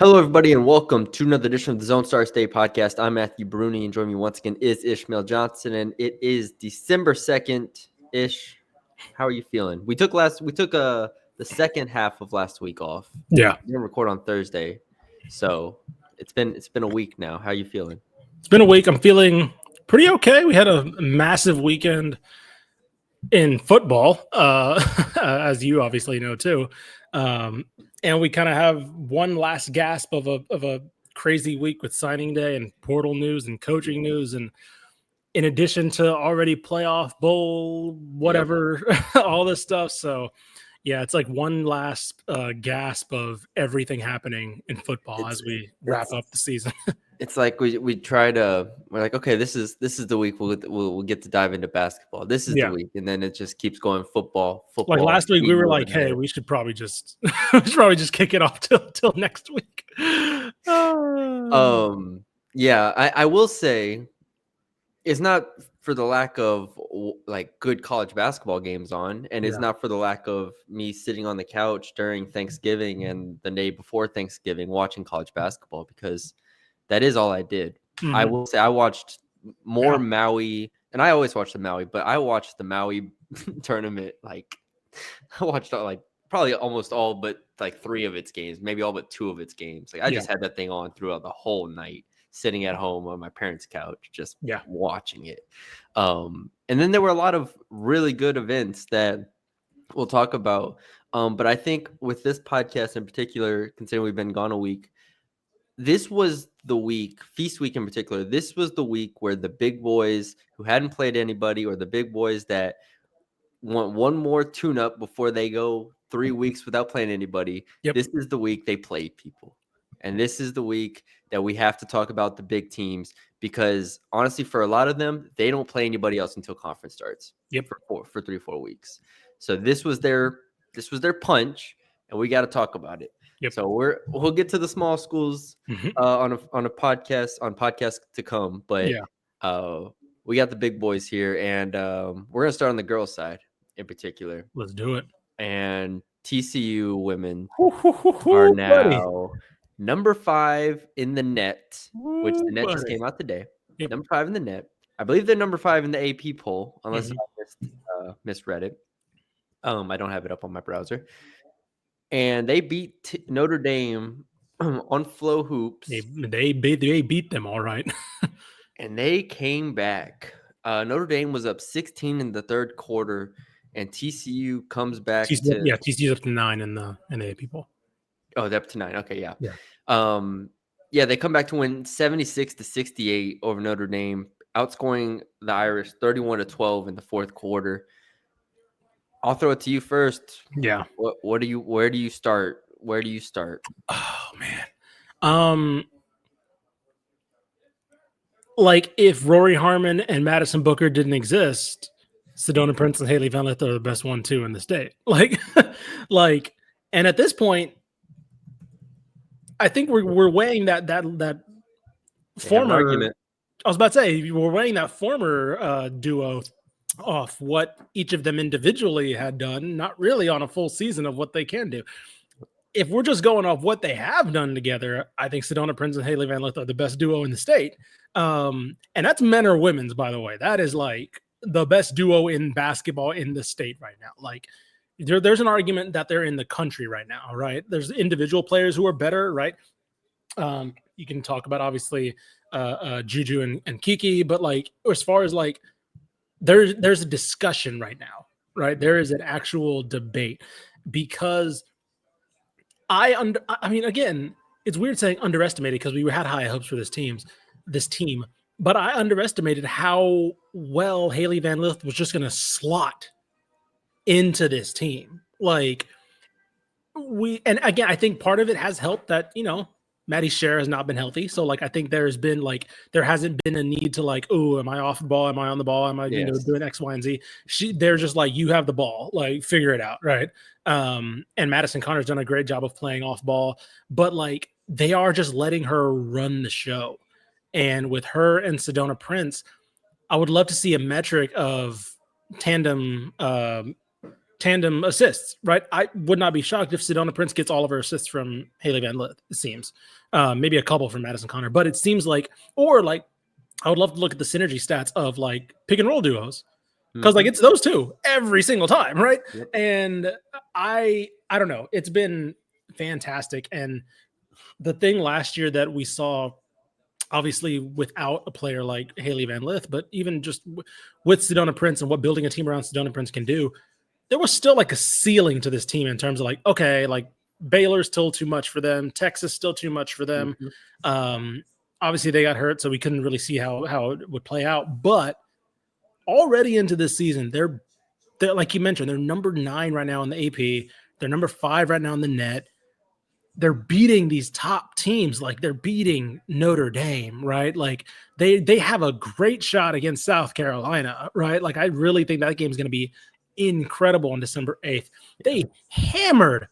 Hello, everybody, and welcome to another edition of the Zone Star State podcast. I'm Matthew Brune, and joining me once again is Ishmael Johnson, and it is December 2nd. Ish, how are you feeling? We took the second half of last week off. Yeah, We didn't record on Thursday, so it's been a week now. How are you feeling? it's been a week. I'm feeling pretty okay. We had a massive weekend in football, as you obviously know too, and we kind of have one last gasp of a crazy week with signing day and portal news and coaching news, and in addition to already playoff bowl, whatever, all this stuff. So yeah, it's like one last gasp of everything happening in football as we wrap up the season. It's like we're like, okay, this is the week we'll get to dive into basketball. This is the week, and then it just keeps going football. Like last week, we were like, hey, we should probably just kick it off till next week. Yeah, I will say it's not for the lack of like good college basketball games on, and it's not for the lack of me sitting on the couch during Thanksgiving and the day before Thanksgiving watching college basketball, because that is all I did. Mm-hmm. I will say I watched more Maui, and I always watch the Maui, but I watched the Maui tournament. Like I watched like probably almost all but like 3 of its games, maybe all but 2 of its games. Like I just had that thing on throughout the whole night, sitting at home on my parents' couch, just watching it. And then there were a lot of really good events that we'll talk about. But I think with this podcast in particular, considering we've been gone a week, this was the week, Feast Week in particular, this was the week where the big boys who hadn't played anybody, or the big boys that want one more tune-up before they go 3 weeks without playing anybody, this is the week they played people. And this is the week that we have to talk about the big teams, because honestly, for a lot of them, they don't play anybody else until conference starts for 3-4 weeks. So this was their punch, and we got to talk about it. So we'll get to the small schools on a podcast to come, but we got the big boys here, and we're gonna start on the girls' side in particular. Let's do it. And TCU women are now number 5 in the net, which the net just came out today. Number 5 in the net. I believe they're number 5 in the AP poll, unless I misread it. I don't have it up on my browser. And they beat Notre Dame on Flow Hoops. They beat them all right. And they came back. Notre Dame was up 16 in the third quarter, and TCU comes back. TCU's up to 9 in the AP poll. Oh, they're up to 9. Okay, yeah. They come back to win 76-68 over Notre Dame, outscoring the Irish 31-12 in the fourth quarter. I'll throw it to you first. Yeah. Where do you start? Oh man. Like if Rory Harmon and Madison Booker didn't exist, Sedona Prince and Haley Van Lith are the best 1-2 in the state. And at this point, I think we're weighing that former argument. I was about to say we're weighing that former duo off what each of them individually had done, not really on a full season of what they can do. If we're just going off what they have done together, I think Sedona Prince and Haley Van Lith are the best duo in the state. And that's men or women's, by the way. That is like the best duo in basketball in the state right now. Like there's an argument that they're in the country right now, right? There's individual players who are better, right? You can talk about obviously Juju and Kiki, but like as far as like there's a discussion right now, right? There is an actual debate, because I mean, again, it's weird saying underestimated because we had high hopes for this team, but I underestimated how well Haley Van Lith was just going to slot into this team. Like and again, I think part of it has helped that, Maddie Scher has not been healthy. So like, I think there hasn't been a need to like, oh, am I off the ball? Am I on the ball? Am I doing X, Y, and Z? They're just like, you have the ball, like figure it out. Right. And Madison Connor's done a great job of playing off ball, but like they are just letting her run the show. And with her and Sedona Prince, I would love to see a metric of tandem tandem assists, right? I would not be shocked if Sedona Prince gets all of her assists from Haley Van Lith, it seems. Maybe a couple from Madison Connor, but it seems like, or like, I would love to look at the synergy stats of like pick and roll duos. Because like it's those two every single time, right? Yep. And I don't know. It's been fantastic. And the thing last year that we saw, obviously without a player like Haley Van Lith, but even just with Sedona Prince and what building a team around Sedona Prince can do, there was still like a ceiling to this team in terms of like, okay, like Baylor's still too much for them. Texas still too much for them. Obviously they got hurt, so we couldn't really see how it would play out. But already into this season, they're like you mentioned, they're number 9 right now in the AP. They're number 5 right now in the net. They're beating these top teams, like they're beating Notre Dame, right? Like they have a great shot against South Carolina, right? Like I really think that game is going to be incredible on December 8th. They hammered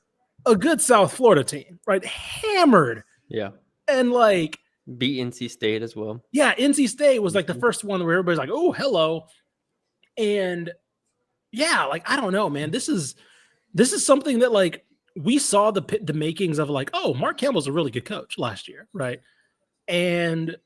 a good South Florida team, right? Hammered. Yeah. And like beat NC State as well. Yeah, NC State was like the first one where everybody's like, oh, hello. And yeah, like I don't know, man. This is something that like we saw the makings of like, oh, Mark Campbell's a really good coach last year, right? And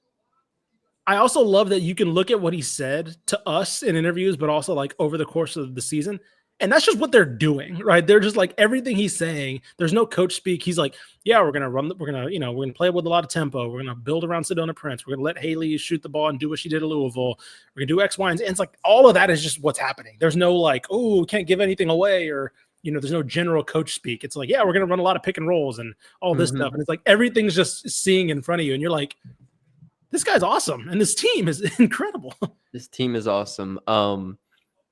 I also love that you can look at what he said to us in interviews, but also like over the course of the season. And that's just what they're doing, right? They're just like everything he's saying. There's no coach speak. He's like, yeah, we're going to play with a lot of tempo. We're going to build around Sedona Prince. We're going to let Haley shoot the ball and do what she did at Louisville. We're going to do X, Y, and Z. And it's like all of that is just what's happening. There's no like, oh, we can't give anything away, or, there's no general coach speak. It's like, yeah, we're going to run a lot of pick and rolls and all this stuff. And it's like everything's just seeing in front of you. And you're like, this guy's awesome. And this team is incredible. This team is awesome.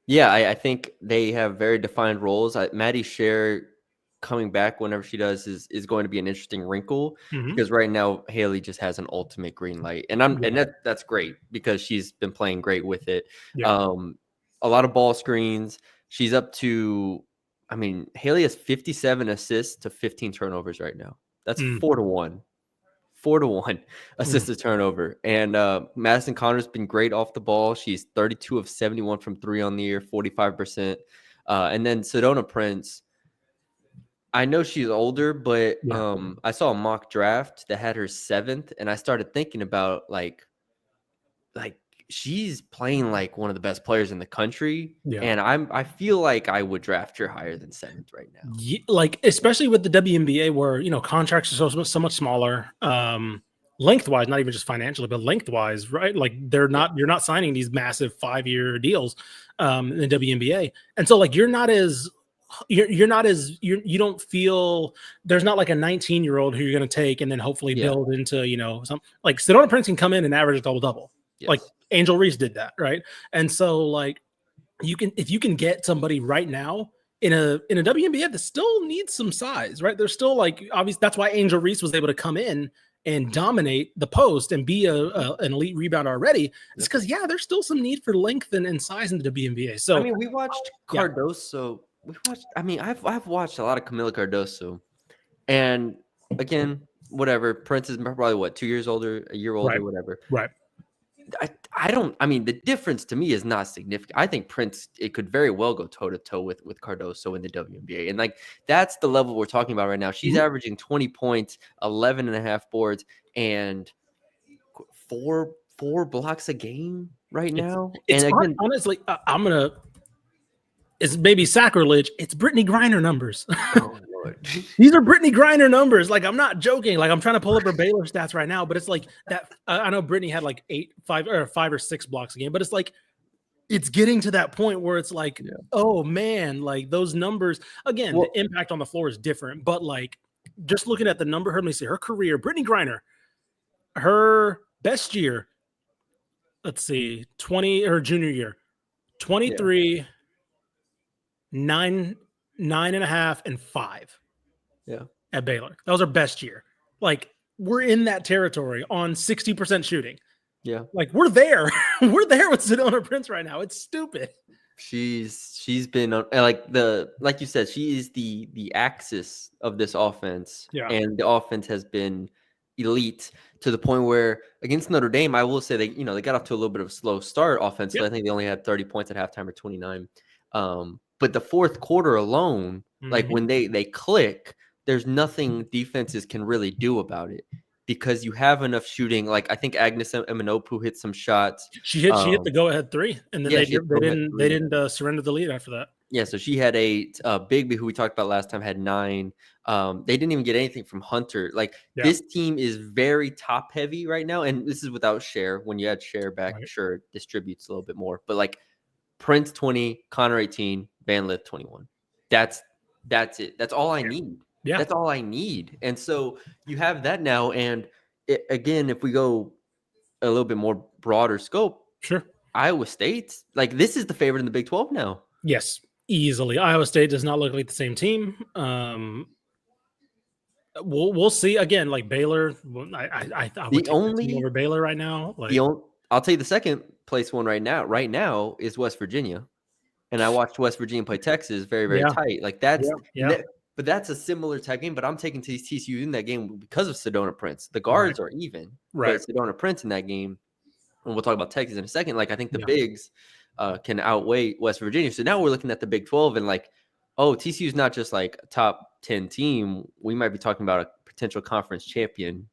Yeah, I think they have very defined roles. Maddie Scher coming back whenever she does is going to be an interesting wrinkle because right now Haley just has an ultimate green light, and that's great because she's been playing great with it. Yeah. A lot of ball screens. She's up to, Haley has 57 assists to 15 turnovers right now. That's 4-1. 4-1 assist to turnover. And Madison Connor's been great off the ball. She's 32 of 71 from 3 on the year, 45%. And then Sedona Prince, I know she's older, but I saw a mock draft that had her 7th, and I started thinking about like she's playing like one of the best players in the country. Yeah. And I feel like I would draft her higher than 7th right now. Yeah, like especially with the WNBA where, contracts are so much smaller, lengthwise, not even just financially, but lengthwise, right? Like you're not signing these massive 5-year deals in the WNBA. And so like you don't feel there's not like a 19-year-old who you're going to take and then hopefully build into, some like Sedona Prince can come in and average a double-double. Yes. Like Angel Reese did that, right? And so like if you can get somebody right now in a WNBA that still needs some size, right? There's still like obviously that's why Angel Reese was able to come in and dominate the post and be an elite rebounder already. It's because there's still some need for length and size in the WNBA. So we watched Cardoso. I've watched a lot of Camila Cardoso, and again, whatever. Prince is probably 2 years older, a year older, whatever. Right. The difference to me is not significant. I think Prince, it could very well go toe to toe with Cardoso in the WNBA. And like, that's the level we're talking about right now. She's averaging 20 points, 11 and a half boards, and four blocks a game right now. Honestly, it's maybe sacrilege. It's Brittany Griner numbers. Oh, Lord. These are Brittany Griner numbers. Like, I'm not joking. Like, I'm trying to pull up her Baylor stats right now, but it's like that. I know Brittany had like 5 or 6 blocks a game, but it's like, it's getting to that point where it's like, oh man, like those numbers again, the impact on the floor is different, but like just looking at the number, let me see her career, Brittany Griner, her best year, let's see, her junior year, 23, 9 and a half, and 5. Yeah. At Baylor. That was her best year. Like, we're in that territory on 60% shooting. Yeah. Like, we're there. We're there with Sedona Prince right now. It's stupid. She's been like you said, she is the axis of this offense. Yeah. And the offense has been elite to the point where against Notre Dame, I will say they got off to a little bit of a slow start offensively. I think they only had 30 points at halftime or 29. But the fourth quarter alone, like when they click, there's nothing defenses can really do about it because you have enough shooting. Like I think Agnes Eminopu hit some shots. She hit the go ahead 3, and then Yeah, they didn't surrender the lead after that. Yeah, so she had 8. Bigby, who we talked about last time, had 9. They didn't even get anything from Hunter. Like this team is very top heavy right now, and this is without Cher. When you add Cher back, sure, it distributes a little bit more. But like Prince 20, Connor 18, Van Lith 21. That's it. That's all I need. Yeah, that's all I need. And so you have that now. And again, if we go a little bit more broader scope, sure. Iowa State, like this is the favorite in the Big 12 now. Yes, easily. Iowa State does not look like the same team. We'll see again. Like Baylor, I would take that team over Baylor right now. Like I'll tell you the second place one right now. Right now is West Virginia, and I watched West Virginia play Texas very very tight. Like that's but that's a similar type game. But I'm taking TCU in that game because of Sedona Prince. The guards are even, but Sedona Prince in that game. And we'll talk about Texas in a second. Like I think the bigs can outweigh West Virginia. So now we're looking at the Big 12 and like, oh, TCU is not just like a top 10 team. We might be talking about a potential conference champion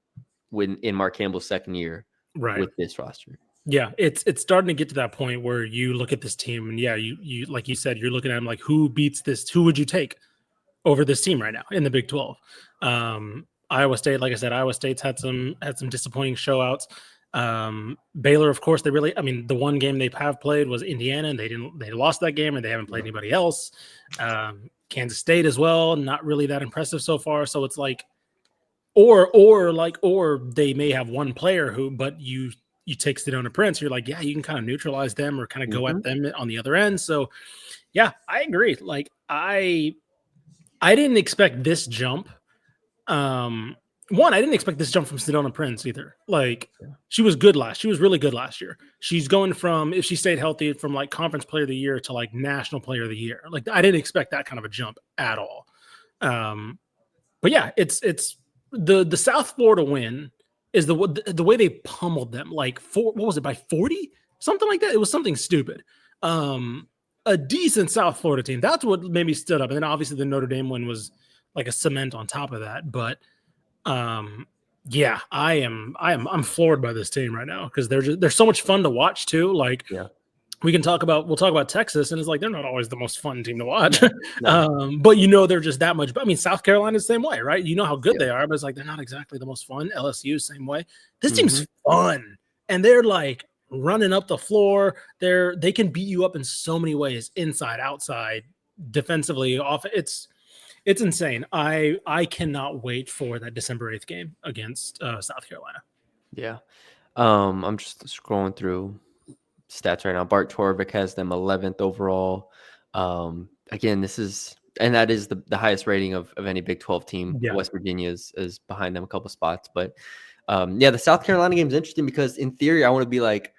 in Mark Campbell's second year with this roster. Yeah, it's starting to get to that point where you look at this team and you like you said, you're looking at them like who beats this? Who would you take over this team right now in the Big 12? Iowa State, like I said, Iowa State's had some disappointing showouts. Baylor, of course, the one game they have played was Indiana, and they lost that game, and they haven't played anybody else. Kansas State as well, not really that impressive so far. So it's like, or they may have one player but you take Sedona Prince, you're like, yeah, you can kind of neutralize them or kind of go at them on the other end. So yeah, I agree. Like I didn't expect this jump. I didn't expect this jump from Sedona Prince either. Like she was really good last year. She's going from, if she stayed healthy, from like conference player of the year to like national player of the year. Like I didn't expect that kind of a jump at all. But yeah, it's the South Florida win is the way they pummeled them. Like what was it, by 40? Something like that. It was something stupid. A decent South Florida team. That's what made me stood up. And then obviously the Notre Dame one was like a cement on top of that. But yeah, I'm floored by this team right now because they're so much fun to watch too. Like we'll talk about Texas, and it's like they're not always the most fun team to watch. No. But they're just that much. I mean, South Carolina's the same way, right? You know how good they are, but it's like they're not exactly the most fun. LSU same way. This team's fun, and they're like running up the floor. They can beat you up in so many ways, inside, outside, defensively, off. It's insane. I cannot wait for that December 8th game against South Carolina. Yeah. I'm just scrolling through stats right now. Bart Torvik has them 11th overall. Again, that is the highest rating of any Big 12 team. Yeah. West Virginia is behind them a couple spots. But the South Carolina game is interesting because in theory, I want to be like,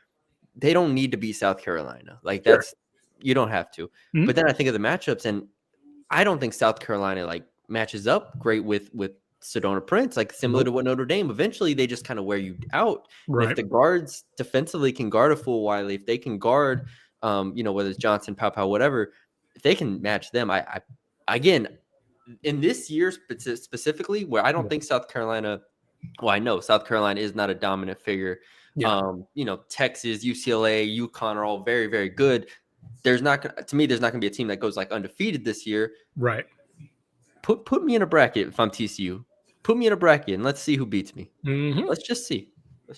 they don't need to beat South Carolina. Like you don't have to. Mm-hmm. But then I think of the matchups, and I don't think South Carolina like matches up great with Sedona Prince, like similar to what Notre Dame. Eventually, they just kind of wear you out. Right. If the guards defensively can guard a full Wiley, if they can guard, whether it's Johnson, Pau, whatever, if they can match them, I again, in this year specifically, where I don't think South Carolina. Well, I know South Carolina is not a dominant figure. Yeah. Texas, UCLA, UConn are all very, very good. There's not going to be a team that goes like undefeated this year. Right. Put me in a bracket if I'm TCU. Put me in a bracket and let's see who beats me. Mm-hmm. Let's just see.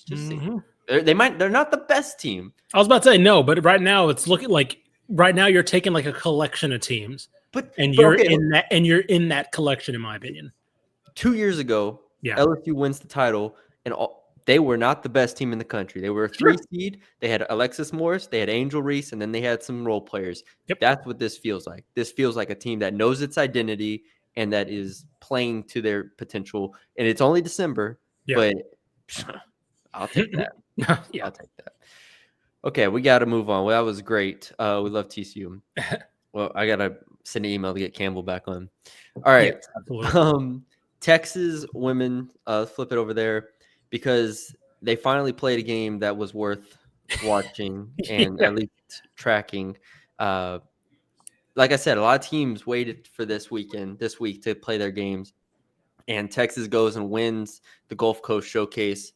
See. They're not the best team. I was about to say no, but right now it's looking like you're taking like a collection of teams. You're in that collection, in my opinion. 2 years ago, LSU wins the title, and they were not the best team in the country. They were a 3 seed. They had Alexis Morris, they had Angel Reese, and then they had some role players. Yep. That's what this feels like. This feels like a team that knows its identity and that is playing to their potential. And it's only December, but I'll take that. I'll take that. Okay, we got to move on. Well, that was great. We love TCU. Well, I got to send an email to get Campbell back on. All right. Texas women, flip it over there, because they finally played a game that was worth watching and at least tracking. like I said, a lot of teams waited for this week to play their games, and Texas goes and wins the Gulf Coast Showcase.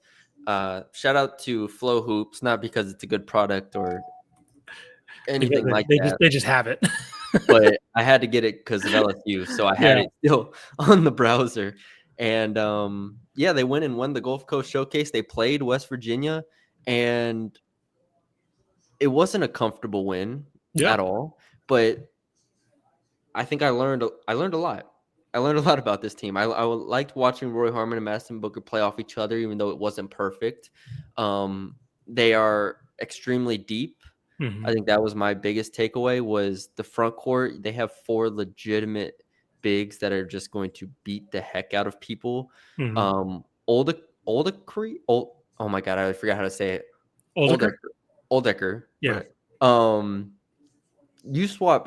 Shout out to Flow Hoops, not because it's a good product or anything like that. They just have it. But I had to get it because of LSU, so I had it still on the browser. And they went and won the Gulf Coast Showcase. They played West Virginia, and it wasn't a comfortable win at all. But I think I learned a lot. I learned a lot about this team. I liked watching Roy Harmon and Madison Booker play off each other, even though it wasn't perfect. They are extremely deep. Mm-hmm. I think that was my biggest takeaway was the front court. They have 4 legitimate bigs that are just going to beat the heck out of people. Mm-hmm. Oh my God, I forgot how to say it. Oldecker. Yeah.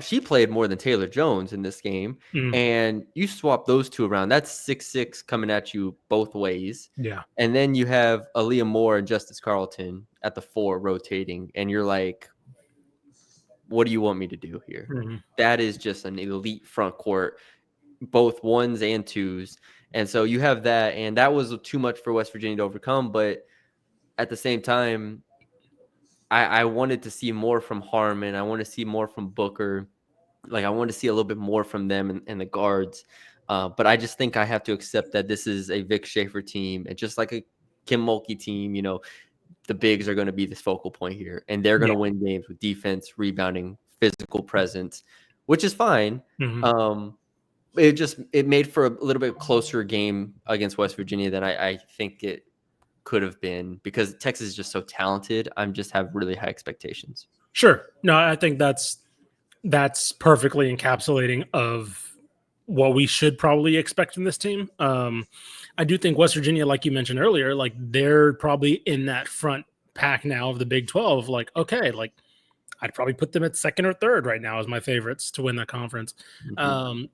She played more than Taylor Jones in this game, and you swap those two around. That's 6'6" coming at you both ways. Yeah. And then you have Aaliyah Moore and Justice Carlton at the 4 rotating, and you're like, what do you want me to do here? Mm-hmm. That is just an elite front court, both 1s and 2s. And so you have that, and that was too much for West Virginia to overcome. But at the same time, I wanted to see more from Harmon. I want to see more from Booker. Like, I want to see a little bit more from them and the guards. But I just think I have to accept that this is a Vic Schaefer team. And just like a Kim Mulkey team, the bigs are going to be this focal point here. And they're going to win games with defense, rebounding, physical presence, which is fine. Mm-hmm. It made for a little bit closer game against West Virginia than I think it could have been, because Texas is just so talented. I'm just have really high expectations. Sure. No, I think that's perfectly encapsulating of what we should probably expect from this team. I do think West Virginia, like you mentioned earlier, like they're probably in that front pack now of the Big 12. Like, okay, like I'd probably put them at 2nd or 3rd right now as my favorites to win that conference. Mm-hmm.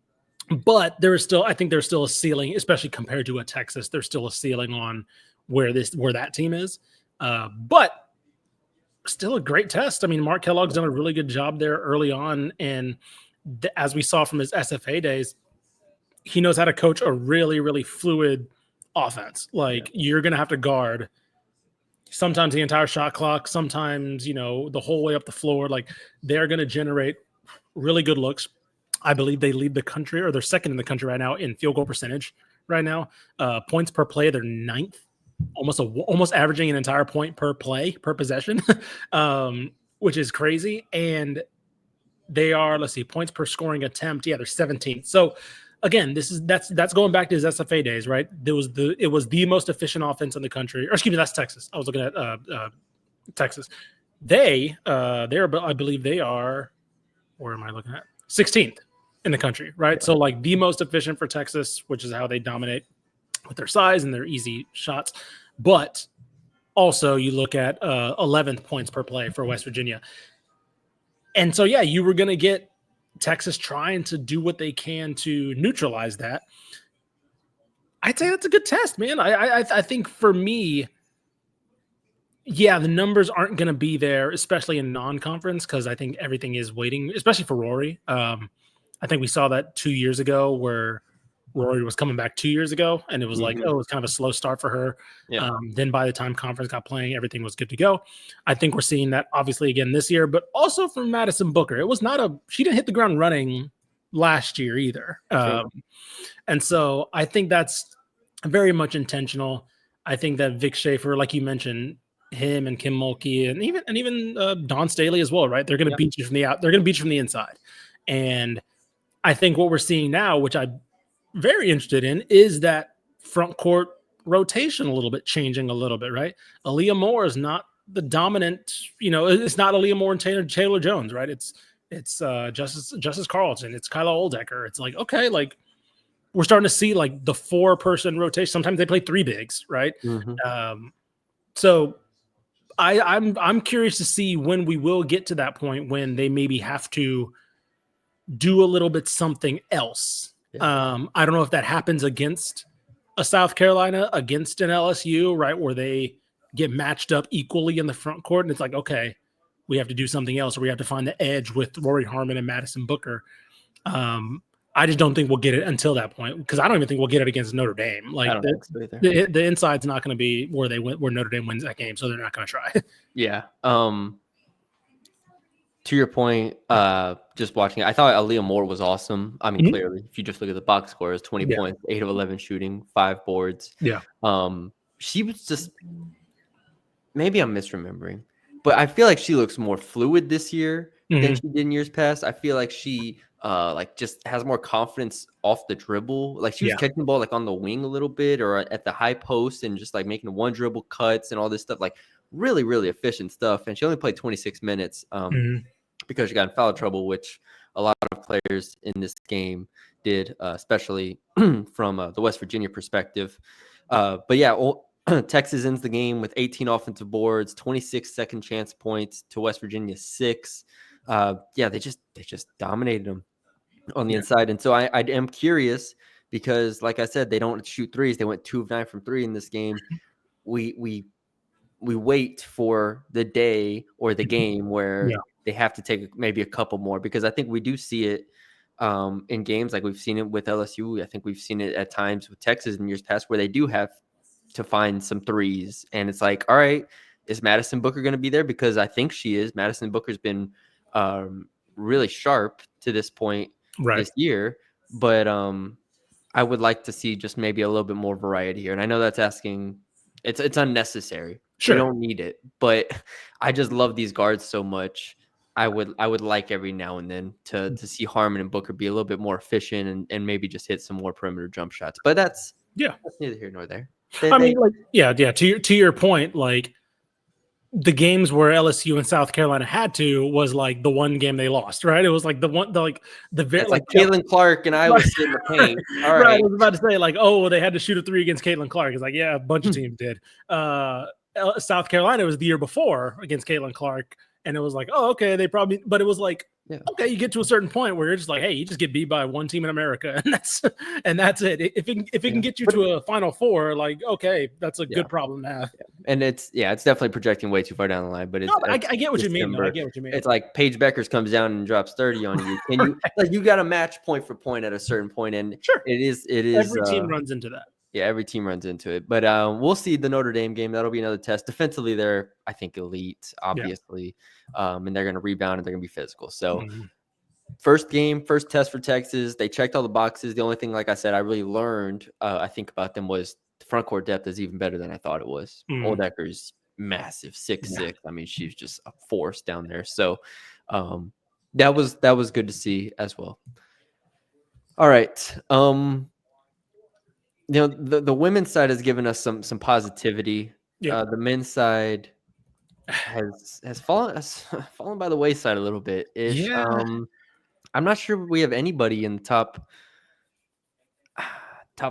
But I think there's still a ceiling, especially compared to a Texas. There's still a ceiling on where that team is. But still a great test. I mean, Mark Kellogg's done a really good job there early on. And as we saw from his SFA days, he knows how to coach a really, really fluid offense. Like, you're going to have to guard sometimes the entire shot clock, sometimes, the whole way up the floor. Like, they're going to generate really good looks. I believe they lead the country, or they're 2nd in the country right now in field goal percentage right now. Points per play, they're 9th, almost averaging an entire point per play, per possession, which is crazy. And they are, let's see, points per scoring attempt. Yeah, they're 17th. So again, that's going back to his SFA days, right? It was the most efficient offense in the country. Or excuse me, that's Texas. I was looking at Texas. I believe they are, where am I looking at? 16th in the country, right? So like the most efficient for Texas, which is how they dominate with their size and their easy shots. But also you look at 11th points per play for West Virginia. And so, yeah, you were going to get Texas trying to do what they can to neutralize that. I'd say that's a good test, man. I think for me, yeah, the numbers aren't going to be there, especially in non-conference, because I think everything is waiting, especially for Rory. I think we saw that 2 years ago where Rory was coming back 2 years ago, and it was like, it was kind of a slow start for her. Yeah. Then by the time conference got playing, everything was good to go. I think we're seeing that obviously again this year, but also from Madison Booker. She didn't hit the ground running last year either. And so I think that's very much intentional. I think that Vic Schaefer, like you mentioned, him and Kim Mulkey and even Don Staley as well, right? They're going to beat you from the out. They're going to beat you from the inside. And I think what we're seeing now, which I'm very interested in, is that front court rotation a little bit changing a little bit, right? Aaliyah Moore is not the dominant, it's not Aaliyah Moore and Taylor Jones, right? It's Justice Carlton, it's Kyla Oldecker. It's like, okay, like we're starting to see like the 4-person rotation. Sometimes they play 3 bigs, right? So I'm curious to see when we will get to that point when they maybe have to do a little bit something else. I don't know if that happens against a South Carolina, against an LSU, right, where they get matched up equally in the front court, and it's like, okay, we have to do something else, or we have to find the edge with Rory Harmon and Madison Booker. I just don't think we'll get it until that point, because I don't even think we'll get it against Notre Dame. Like, I don't think so either. The inside's not going to be where Notre Dame wins that game, so they're not going to try. Yeah. To your point, just watching it, I thought Aaliyah Moore was awesome. I mean, clearly, if you just look at the box scores, 20 points, 8 of 11 shooting, 5 boards. Yeah. She was just, maybe I'm misremembering, but I feel like she looks more fluid this year than she did in years past. I feel like she just has more confidence off the dribble. Like, she was catching the ball like on the wing a little bit, or at the high post, and just like making one dribble cuts and all this stuff. Like, really, really efficient stuff. And she only played 26 minutes. Because she got in foul trouble, which a lot of players in this game did, especially from the West Virginia perspective. But yeah, Texas ends the game with 18 offensive boards, 26 second chance points to West Virginia 6. They just dominated them on the inside. And so I am curious, because like I said, they don't shoot threes. They went 2 of 9 from 3 in this game. We wait for the day or the game where they have to take maybe a couple more, because I think we do see it in games. Like, we've seen it with LSU. I think we've seen it at times with Texas in years past, where they do have to find some threes. And it's like, all right, is Madison Booker going to be there? Because I think she is. Madison Booker's been really sharp to this point this year. But I would like to see just maybe a little bit more variety here. And I know that's asking, it's unnecessary. Sure. We don't need it, but I just love these guards so much. I would like every now and then to see Harmon and Booker be a little bit more efficient and maybe just hit some more perimeter jump shots. But that's neither here nor there. To your point, like, the games where LSU and South Carolina had to was like the one game they lost, right? It was like Caitlin Clark and I was in the paint. All right. I was about to say, like, they had to shoot a 3 against Caitlin Clark. It's like, yeah, a bunch of teams did. South Carolina was the year before against Caitlin Clark, and it was like, okay, they probably, but it was like, okay, you get to a certain point where you're just like, hey, you just get beat by one team in America, and that's it. If it can get you to a Final Four, like, okay, that's a good problem to have. And it's definitely projecting way too far down the line. But I get what you mean. I get what you mean. It's like Paige Beckers comes down and drops 30 on you. Can you you got to match point for point at a certain point, and it is every team runs into that. Yeah, every team runs into it. But we'll see the Notre Dame game. That'll be another test. Defensively, they're, I think, elite, obviously. And they're going to rebound and they're going to be physical. So first test for Texas. They checked all the boxes. The only thing, like I said, I really learned, I think, about them was the front court depth is even better than I thought it was. Oldecker's massive, 6'6". I mean, she's just a force down there. So that was good to see as well. All right. The women's side has given us some positivity. The men's side has fallen by the wayside a little bit. I'm not sure we have anybody in the top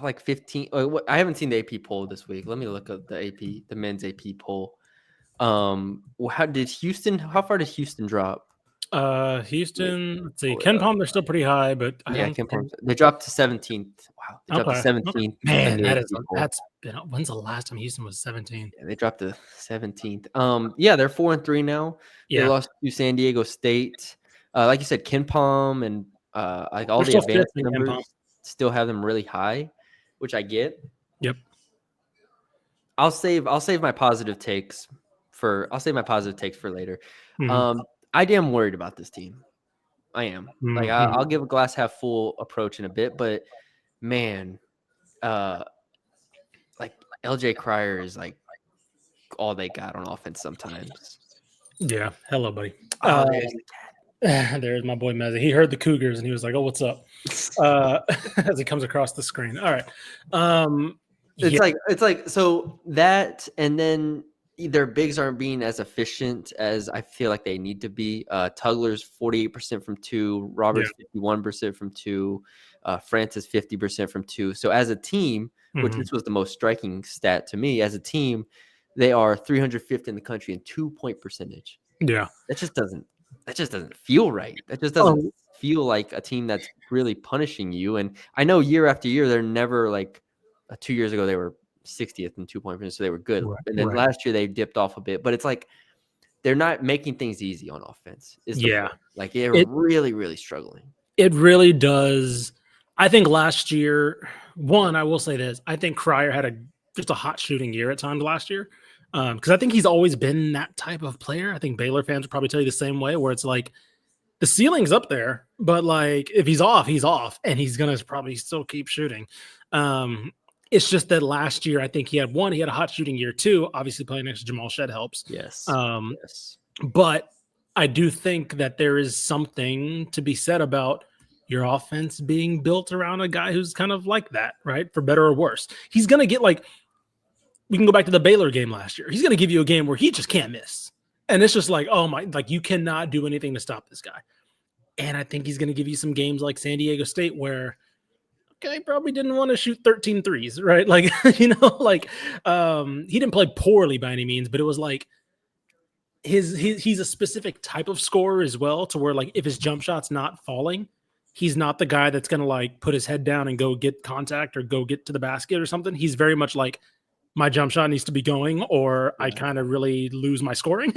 like 15. I haven't seen the AP poll this week. Let me look up the men's AP poll. How far did Houston drop? Let's see. Ken Palm, they're still pretty high, but Ken Palm, they dropped to 17th. Wow, they dropped to 17th. Man, that's been. When's the last time Houston was 17? Yeah, they dropped to 17th. They're 4-3 now. They lost to San Diego State. Like you said, Ken Palm and like all the advanced numbers still have them really high, which I get. Yep. I'll save my positive takes for later. I am worried about this team. I am. Like, I'll give a glass half full approach in a bit, but man, like LJ Cryer is like all they got on offense sometimes. Yeah. Hello, buddy. There's my boy Mezzi. He heard the Cougars and he was like, "Oh, what's up?" As he comes across the screen. All right. It's like so that, and then their bigs aren't being as efficient as I feel like they need to be. Tugler's 48% from 2, Roberts 51% from 2, Francis 50% from 2. So as a team, which this was the most striking stat to me, as a team, they are 305th in the country in 2-point percentage. Yeah, that just doesn't feel right. That just doesn't feel like a team that's really punishing you. And I know year after year, they're never like 2 years ago, they were 60th in 2-point percentage, so they were good. Right, and then last year they dipped off a bit, but it's like they're not making things easy on offense. Is the point. Like they're really, really struggling. It really does. I think last year, I will say this. I think Cryer had just a hot shooting year at times last year. Because I think he's always been that type of player. I think Baylor fans would probably tell you the same way, where it's like the ceiling's up there, but like if he's off, and he's gonna probably still keep shooting. It's just that last year, I think he had a hot shooting year. 2, obviously playing next to Jamal Shed helps. Yes. But I do think that there is something to be said about your offense being built around a guy who's kind of like that, right? For better or worse. He's going to get we can go back to the Baylor game last year. He's going to give you a game where he just can't miss. And it's just like, oh my, like you cannot do anything to stop this guy. And I think he's going to give you some games like San Diego State where, okay, probably didn't want to shoot 13 threes, right? Like, he didn't play poorly by any means, but it was like, he's a specific type of scorer as well, to where like if his jump shot's not falling, he's not the guy that's gonna like put his head down and go get contact or go get to the basket or something. He's very much like, my jump shot needs to be going, or I kind of really lose my scoring.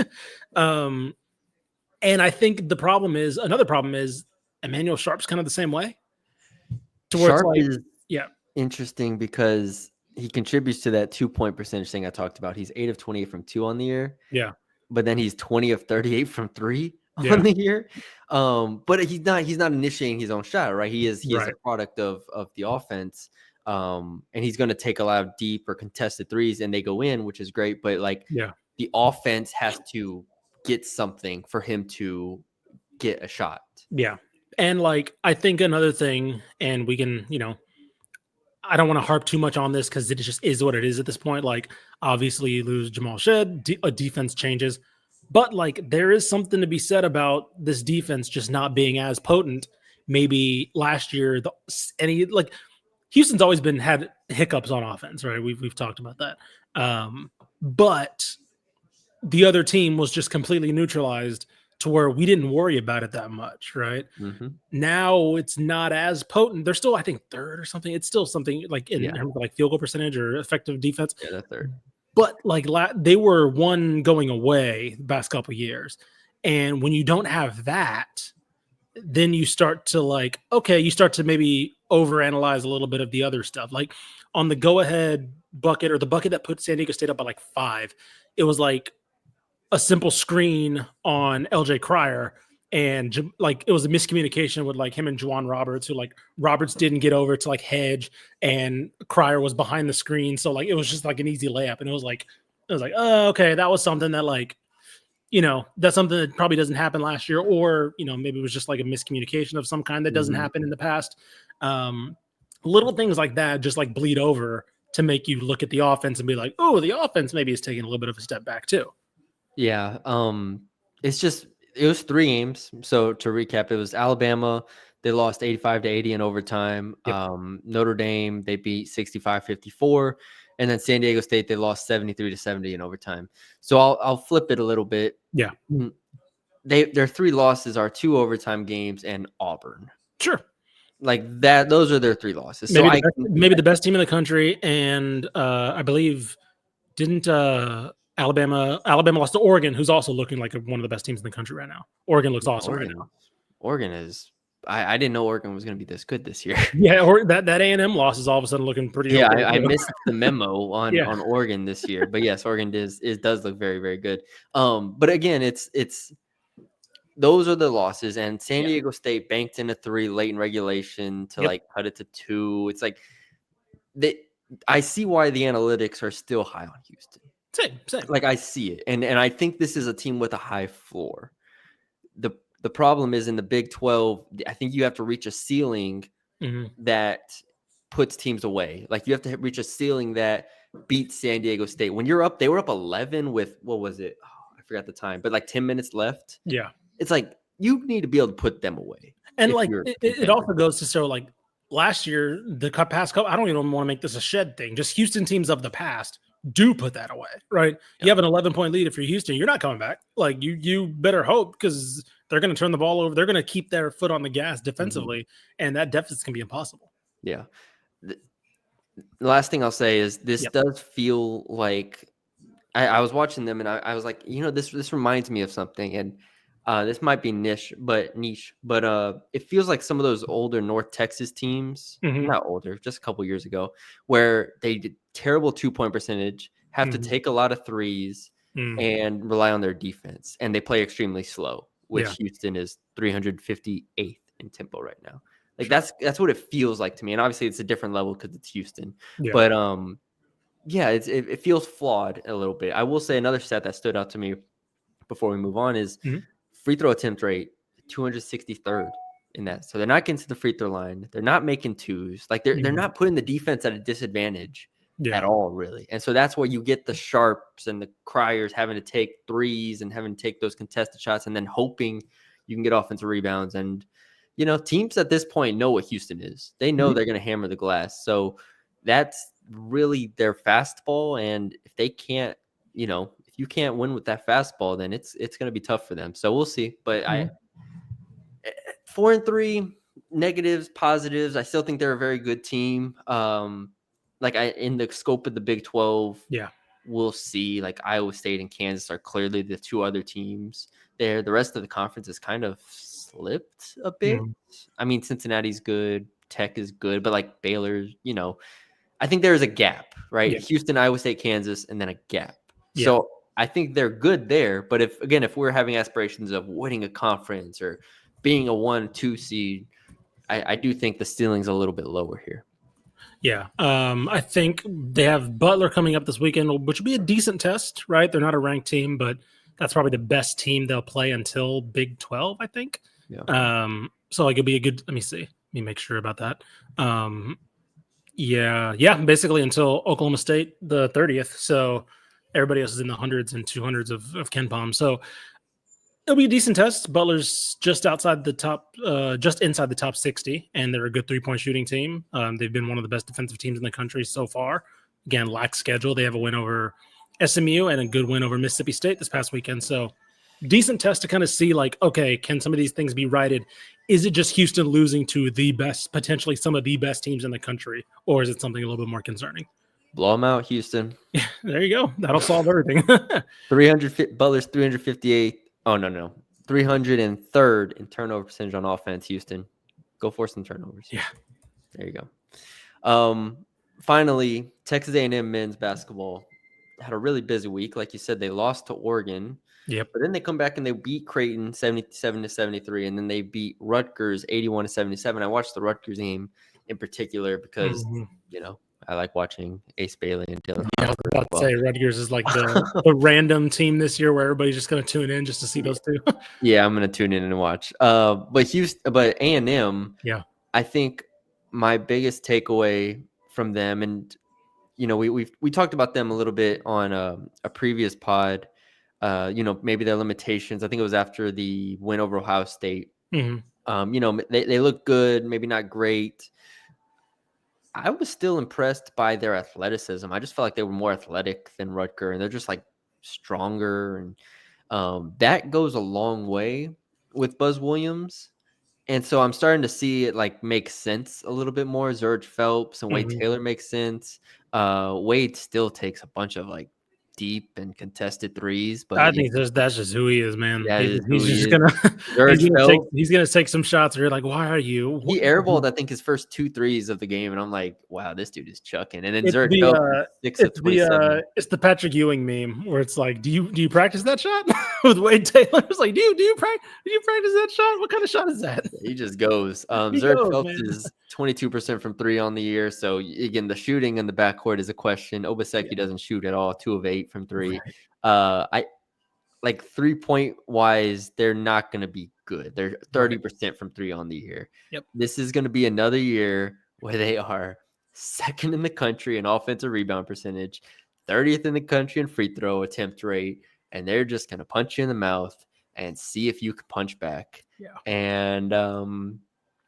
And I think another problem is Emmanuel Sharp's kind of the same way. To where Sharp it's like, interesting because he contributes to that 2-point percentage thing I talked about. He's 8 of 28 from 2 on the year. Yeah. But then he's 20 of 38 from 3 on the year. But he's not initiating his own shot, right? He is a product of the offense. And he's going to take a lot of deep or contested threes and they go in, which is great. But the offense has to get something for him to get a shot. Yeah. And like, I think another thing, and we can, I don't want to harp too much on this because it just is what it is at this point. Like, obviously, you lose Jamal Shed, a defense changes, but like there is something to be said about this defense just not being as potent. Maybe last year, Houston's always had hiccups on offense, right? We've talked about that, but the other team was just completely neutralized to where we didn't worry about it that much, right? Mm-hmm. Now it's not as potent. They're still, I think, third or something. It's still something like in terms of like field goal percentage or effective defense. Yeah, they're third. But like they were one going away the past couple of years. And when you don't have that, then you start to maybe overanalyze a little bit of the other stuff. Like on the go-ahead bucket, or the bucket that put San Diego State up by like 5, it was like a simple screen on LJ Cryer, and like it was a miscommunication with like him and Juwan Roberts, who like Roberts didn't get over to like hedge, and Cryer was behind the screen, so like it was just like an easy layup, and it was like oh, okay, that was something that like that's something that probably doesn't happen last year, or maybe it was just like a miscommunication of some kind that doesn't happen in the past. Little things like that just like bleed over to make you look at the offense and be like, oh, the offense maybe is taking a little bit of a step back too. Yeah. It was 3 games. So to recap, it was Alabama. They lost 85-80 in overtime. Yep. Notre Dame, they beat 65-54. And then San Diego State, they lost 73-70 in overtime. So I'll flip it a little bit. Yeah. Their 3 losses are 2 overtime games and Auburn. Sure. Like that, those are their 3 losses. Maybe the best team in the country. And I believe didn't Alabama lost to Oregon, who's also looking like one of the best teams in the country right now. Oregon looks awesome right now. Oregon is I didn't know Oregon was going to be this good this year. Yeah, or that A&M loss is all of a sudden looking pretty. Yeah, I missed the memo on Oregon this year, but yes, Oregon does look very, very good. But again, it's those are the losses, and San Diego State banked in a 3 late in regulation to like cut it to 2. It's like I see why the analytics are still high on Houston. Same. Like I see it, and I think this is a team with a high floor. The problem is in the Big 12, I think you have to reach a ceiling that puts teams away. Like you have to reach a ceiling that beats San Diego State. When you're up, they were up 11 with, what was it? Oh, I forgot the time, but like 10 minutes left. Yeah. It's like you need to be able to put them away. And like it also goes to show like last year, the past couple, I don't even want to make this a shed thing. Just Houston teams of the past do put that away, right? Yeah. You have an 11-point lead if you're Houston, you're not coming back. Like you better hope, because they're going to turn the ball over. They're going to keep their foot on the gas defensively, and that deficit's going to be impossible. Yeah. The last thing I'll say is this does feel like I was watching them and I was like, this reminds me of something, and this might be niche, but it feels like some of those older North Texas teams, not older, just a couple years ago, where they did terrible 2-point percentage, have to take a lot of threes and rely on their defense, and they play extremely slow, which Houston is 358th in tempo right now. Like that's what it feels like to me, and obviously it's a different level because it's Houston, but yeah, it feels flawed a little bit. I will say another stat that stood out to me before we move on is free throw attempt rate, 263rd in that. So they're not getting to the free throw line. They're not making twos. Like they're not putting the defense at a disadvantage at all, really. And so that's where you get the Sharps and the Criers having to take threes and having to take those contested shots and then hoping you can get offensive rebounds. And, teams at this point know what Houston is. They know they're going to hammer the glass. So that's really their fastball. And if they can't, if you can't win with that fastball, then it's going to be tough for them. So we'll see. But 4-3, negatives, positives. I still think they're a very good team. In the scope of the Big 12, we'll see. Like Iowa State and Kansas are clearly the two other teams there. The rest of the conference has kind of slipped a bit. I mean, Cincinnati's good, Tech is good, but like Baylor, I think there's a gap, right? Houston, Iowa State, Kansas, and then a gap. So I think they're good there. But if we're having aspirations of winning a conference or being a 1-2 seed, I do think the ceiling's a little bit lower here. Yeah. I think they have Butler coming up this weekend, which will be a decent test, right? They're not a ranked team, but that's probably the best team they'll play until Big 12, I think. Yeah. So it'll be a good, let me see. Let me make sure about that. Basically until Oklahoma State, the 30th. So everybody else is in the hundreds and 200s of Ken Palm. So it'll be a decent test. Butler's just inside the top 60, and they're a good 3-point shooting team. They've been one of the best defensive teams in the country so far. Again, lack schedule. They have a win over SMU and a good win over Mississippi State this past weekend. So decent test to kind of see, like, okay, can some of these things be righted? Is it just Houston losing to potentially some of the best teams in the country, or is it something a little bit more concerning? Blow them out, Houston. Yeah, there you go. That'll solve everything. Butler's 358. Oh, no. 303rd in turnover percentage on offense, Houston. Go force some turnovers. Yeah. There you go. Finally, Texas A&M men's basketball had a really busy week. Like you said, they lost to Oregon. Yep. But then they come back and they beat Creighton 77-73, and then they beat Rutgers 81-77. I watched the Rutgers game in particular because, I like watching Ace Bailey and Dylan. Yeah, I was about to say Rutgers is like the random team this year where everybody's just going to tune in just to see those two. Yeah, I'm going to tune in and watch. But A&M, I think my biggest takeaway from them, and we talked about them a little bit on a previous pod. Maybe their limitations. I think it was after the win over Ohio State. They look good, maybe not great. I was still impressed by their athleticism. I just felt like they were more athletic than Rutgers, and they're just like stronger, and that goes a long way with Buzz Williams. And so I'm starting to see it like make sense a little bit more. Zurich Phelps and Wade Taylor makes sense. Wade still takes a bunch of like deep and contested threes, but I think that's just who he is, man. Yeah, he's just gonna take some shots. Where you're like, why are you? He airballed, I think, his first 2 threes of the game, and I'm like, wow, this dude is chucking. And then Zurich Phelps 6 of 27. It's the Patrick Ewing meme where it's like, do you practice that shot with Wade Taylor? It's like, do you practice that shot? What kind of shot is that? He just goes. Zurich Phelps is 22% from 3 on the year. So again, the shooting in the backcourt is a question. Obaseki doesn't shoot at all. 2 of 8 from 3. Right. 3-point wise, they're not going to be good. They're 30% from 3 on the year. Yep. This is going to be another year where they are second in the country in offensive rebound percentage, 30th in the country in free throw attempt rate, and they're just going to punch you in the mouth and see if you can punch back. Yeah. And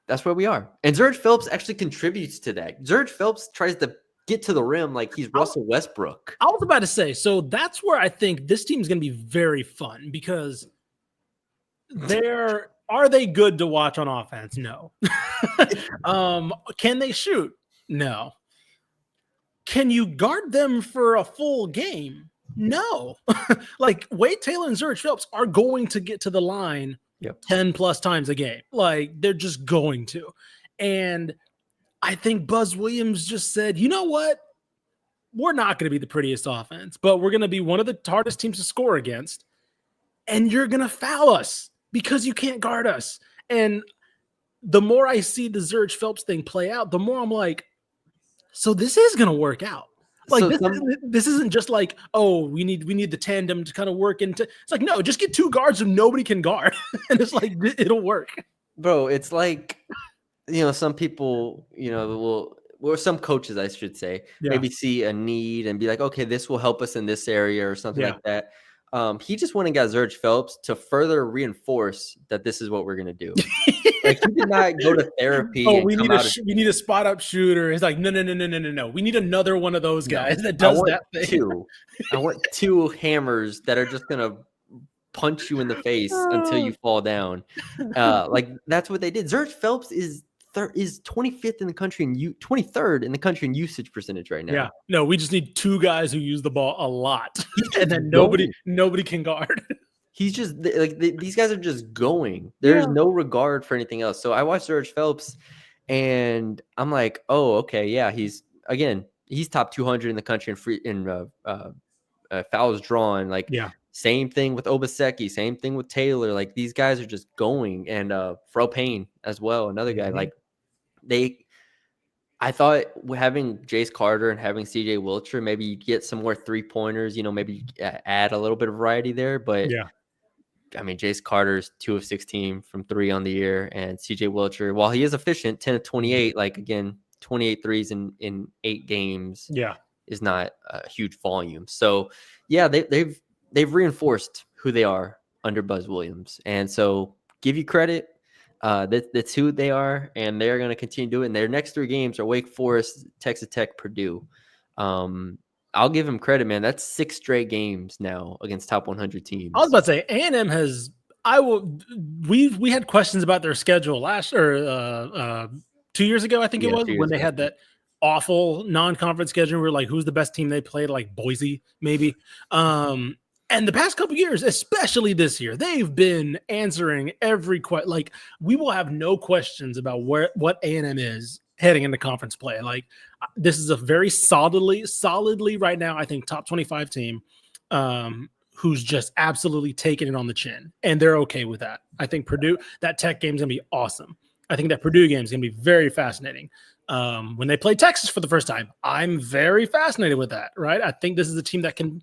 that's where we are. And Zurich Phelps actually contributes to that. Zurich Phelps tries to get to the rim like he's Russell Westbrook. I was about to say, so that's where I think this team is going to be very fun because are they good to watch on offense? No. Can they shoot? No. Can you guard them for a full game? No. Like Wade Taylor and Zurich Phelps are going to get to the line 10 plus times a game. Like they're just going to. And I think Buzz Williams just said, you know what? We're not going to be the prettiest offense, but we're going to be one of the hardest teams to score against. And you're going to foul us because you can't guard us. And the more I see the Zurich Phelps thing play out, the more I'm like, so this is going to work out. Like this isn't just like, oh, we need the tandem to kind of work into. It's like, no, just get two guards who nobody can guard, and it's like it'll work, bro. It's like, some people, or some coaches, I should say, maybe see a need and be like, okay, this will help us in this area or something like that. He just went and got Zurich Phelps to further reinforce that this is what we're gonna do. Like he did not go to therapy. Oh, we need a spot up shooter. It's like no. We need another one of those guys that does that thing. I want two hammers that are just gonna punch you in the face until you fall down. Like that's what they did. Zurich Phelps is 25th in the country and 23rd in the country in usage percentage right now. Yeah, no, we just need two guys who use the ball a lot, and then nobody can guard. He's just like these guys are just going. There's no regard for anything else. So I watched Zurich Phelps, and I'm like, oh, okay, yeah. He's top 200 in the country in fouls drawn. Like, same thing with Obaseki, same thing with Taylor. Like these guys are just going, and Fro Payne as well, another guy. Like I thought having Jace Carter and having CJ Wilcher, maybe you get some more 3-pointers. Maybe add a little bit of variety there, but I mean, Jace Carter's 2 of 16 from 3 on the year, and CJ Wilcher, while he is efficient, 10 of 28, like again, 28 threes in 8 games, is not a huge volume. So, yeah, they've reinforced who they are under Buzz Williams, and so give you credit. That's who they are, and they're going to continue to do it. And their next 3 games are Wake Forest, Texas Tech, Purdue. I'll give him credit, man. That's 6 straight games now against top 100 teams. I was about to say A&M has. We had questions about their schedule 2 years ago. I think it was when they had that awful non-conference schedule. We were like, who's the best team they played? Like Boise, maybe. And the past couple of years, especially this year, they've been answering every question. Like we will have no questions about what A&M is heading into conference play. Like this is a very solidly right now, I think top 25 team who's just absolutely taking it on the chin, and they're okay with that. I think Purdue, that Tech game is going to be awesome. I think that Purdue game is going to be very fascinating. When they play Texas for the first time, I'm very fascinated with that, right? I think this is a team that can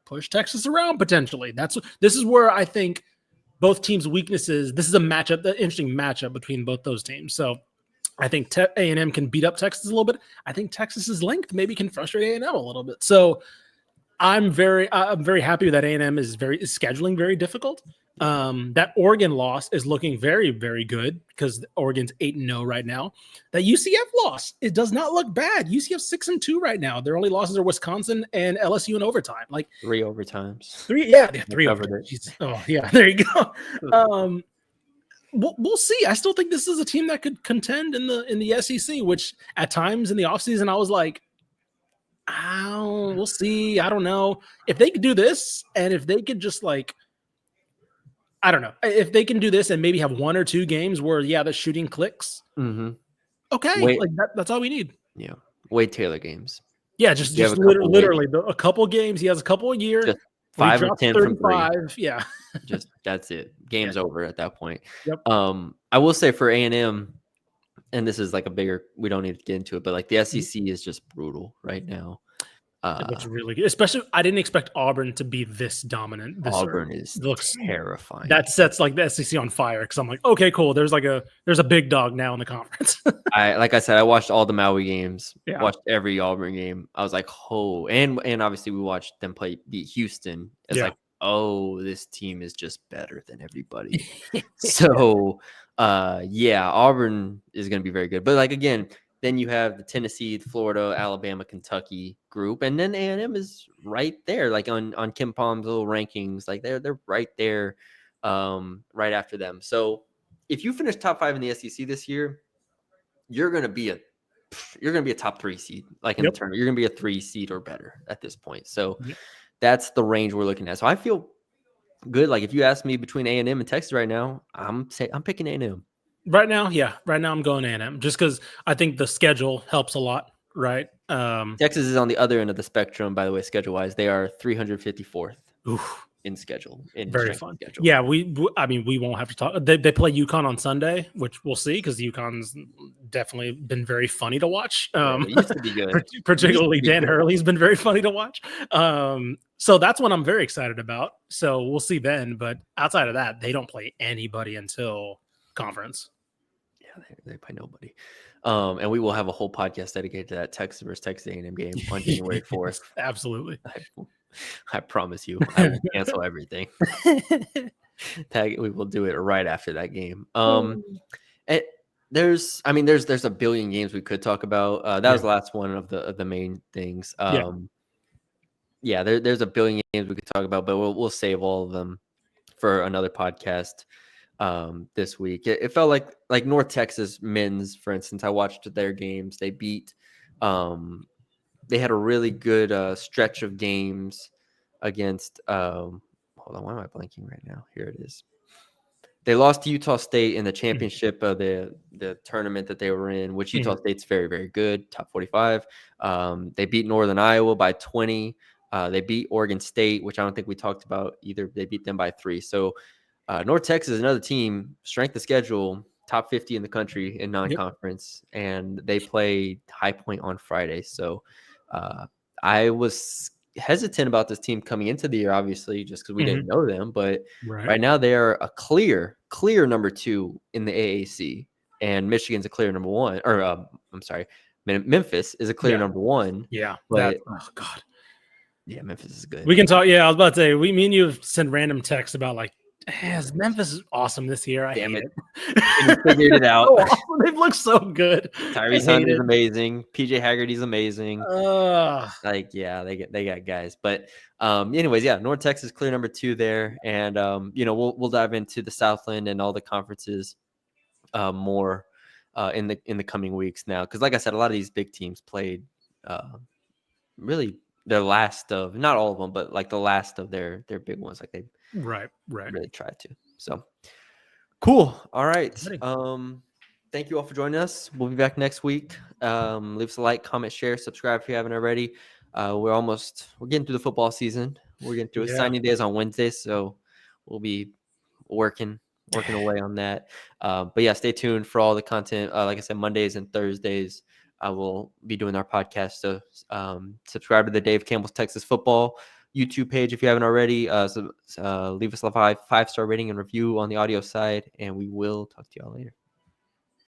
push Texas around potentially. This is where I think both teams' weaknesses, this is an interesting matchup between both those teams. So I think A&M can beat up Texas a little bit. I think Texas's length maybe can frustrate A&M a little bit. So I'm very happy that A&M is scheduling very difficult. That Oregon loss is looking very, very good because Oregon's 8-0 right now. That UCF loss, it does not look bad. UCF 6-2 right now. Their only losses are Wisconsin and LSU in overtime. Like 3 overtimes. 3 overtimes. Oh yeah, there you go. We'll see. I still think this is a team that could contend in the SEC, which at times in the offseason I was like, oh, we'll see. I don't know. If they could do this, and if they could just like, I don't know. If they can do this and maybe have 1 or 2 games where, the shooting clicks. Mm-hmm. Okay. That's all we need. Yeah. Wade Taylor games. Yeah. Just literally a couple games. He has a couple a year. Just 5 or 10 from 3. Yeah. Just that's it. Game's over at that point. Yep. I will say for A&M, and this is like we don't need to get into it, but like the SEC is just brutal right now. It looks really good. Especially, I didn't expect Auburn to be this dominant. Auburn looks terrifying. That sets like the SEC on fire because I'm like, okay, cool. There's a big dog now in the conference. Like I said, I watched all the Maui games. Yeah. Watched every Auburn game. I was like, oh, and obviously we watched them beat Houston. It's like, oh, this team is just better than everybody. So, Auburn is going to be very good. But like again. Then you have the Tennessee, Florida, Alabama, Kentucky group, and then A&M is right there, like on Kim Palm's little rankings, like they're right there, right after them. So if you finish top 5 in the SEC this year, you're gonna be a top 3 seed, like in the tournament. You're gonna be a 3 seed or better at this point. So that's the range we're looking at. So I feel good. Like if you ask me between A&M and Texas right now, I'm picking A&M. Right now, yeah. Right now I'm going A&M just because I think the schedule helps a lot, right? Texas is on the other end of the spectrum, by the way, schedule-wise. They are 354th in schedule, in very strength fun. schedule. Yeah, I mean, we won't have to talk. They play UConn on Sunday, which we'll see because UConn's definitely been very funny to watch. It used to be good. Particularly Dan good. Hurley's been very funny to watch. So that's what I'm very excited about. So we'll see then. But outside of that, they don't play anybody until conference. Yeah, they play nobody. And we will have a whole podcast dedicated to that Texas versus Texas A&M game on January 4th. Absolutely. I promise you, I will cancel everything. We will do it right after that game. There's a billion games we could talk about. That was the last one of the main things. There's a billion games we could talk about, but we'll save all of them for another podcast this week. It felt like North Texas men's, for instance. I watched their games. They beat. They had a really good stretch of games against. Hold on, why am I blanking right now? Here it is. They lost to Utah State in the championship of the tournament that they were in, which Utah State's very, very good, top 45. They beat Northern Iowa by 20. They beat Oregon State, which I don't think we talked about either. They beat them by 3. So North Texas is another team, strength of schedule, top 50 in the country in non-conference, and they play High Point on Friday. So I was hesitant about this team coming into the year, obviously, just because we didn't know them. But right now they are a clear number 2 in the AAC, and Michigan's a clear number 1. Or I'm sorry, Memphis is a clear number 1. Yeah, but oh god, yeah, Memphis is good. We can talk. Yeah, I was about to say, me and you have sent random texts about like, Memphis is awesome this year. I hate it. You figured it out. They've looked so good. Tyrese Hunt is amazing. PJ Haggerty's amazing. They got guys. But anyways, North Texas clear number 2 there, and we'll dive into the Southland and all the conferences more in the coming weeks now, because like I said, a lot of these big teams played really their last of, not all of them, but like the last of their big ones. Like they really tried to. So cool. All right. Thank you all for joining us. We'll be back next week. Leave us a like, comment, share, subscribe if you haven't already. We're getting through the football season. We're getting through signing days on Wednesdays, so we'll be working away on that. But stay tuned for all the content. Like I said, Mondays and Thursdays, I will be doing our podcast. So subscribe to the Dave Campbell's Texas Football YouTube page if you haven't already. Leave us a 5-star rating and review on the audio side, and we will talk to y'all later.